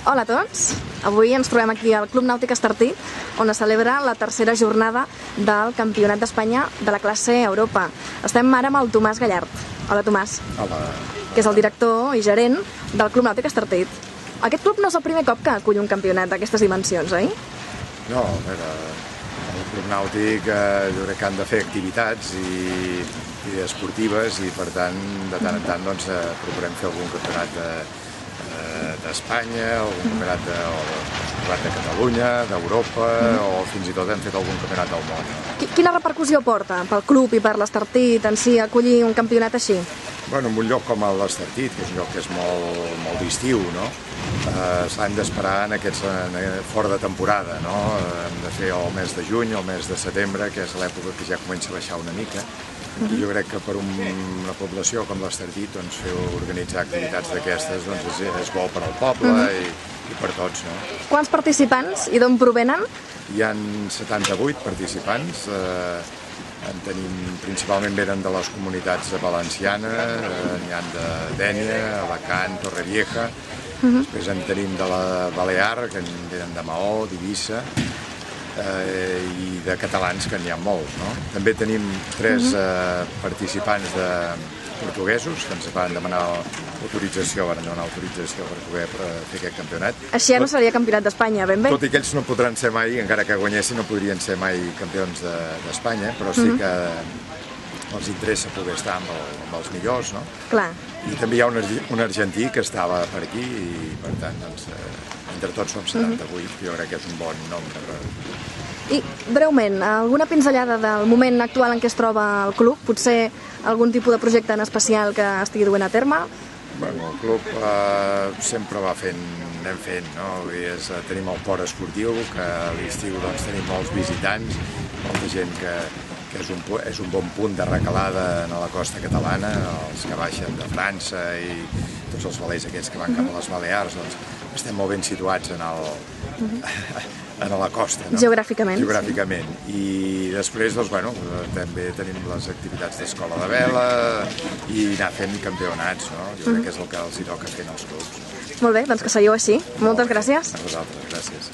Hola a tots, avui ens trobem aquí al Club Nàutic Estartit, on es celebra la tercera jornada del Campionat d'Espanya de la classe Europa. Estem ara amb el Tomàs Gallart. Hola Tomàs. Hola. Que és el director i gerent del Club Nàutic Estartit. Aquest club no és el primer cop que acull un campionat d'aquestes dimensions, oi? No, a veure, el Club Nàutic jo crec que han de fer activitats i esportives i per tant, de tant en tant, doncs, procurem fer algun campionat d'Espanya, algun campionat de Catalunya, d'Europa o fins i tot hem fet algun campionat del món. Quina repercussió porta pel club i per l'Estartit en si acollir un campionat així? Bueno, en un lloc com l'Estartit, que és un lloc que és molt d'estiu, no? S'han d'esperar fora de temporada, no? Hem de fer el mes de juny o el mes de setembre, que és l'època que ja comença a baixar una mica. I jo crec que per una població com l'Estartit, organitzar activitats d'aquestes és bo per al poble i per tots, no? Quants participants i d'on provenen? Hi ha 78 participants. Principalment venen de les comunitats valencianes, n'hi ha de Dénia, Alacant, Torrevieja, després en tenim de la Balear, que venen de Maó, d'Eivissa, i de catalans, que n'hi ha molts, no? També tenim 3 participants portuguesos, que ens van demanar autorització, van donar autorització per poder fer aquest campionat. Així ja no seria campionat d'Espanya, ben bé. Tot i que ells no podran ser mai, encara que guanyessin, no podrien ser mai campions d'Espanya, però sí que els interessa poder estar amb els millors, no? Clar. I també hi ha un argentí que estava per aquí i, per tant, doncs, entre tots som 78, que jo crec que és un bon nombre. I, breument, alguna pinzellada del moment actual en què es troba el club? Potser algun tipus de projecte en especial que estigui duent a terme? Bueno, el club sempre anem fent, no? Tenim el port esportiu, que a l'estiu tenim molts visitants, molta gent que és un bon punt de recalada a la costa catalana, els que baixen de França i tots els valers aquests que van cap a les Balears, doncs estem molt ben situats a la costa, no? Geogràficament. Geogràficament. I després, doncs, bueno, també tenim les activitats d'escola de vela i anar fent campionats, no? Jo crec que és el que els hi toca fer als clubs. Molt bé, doncs que seguiu així. Moltes gràcies. A vosaltres, gràcies.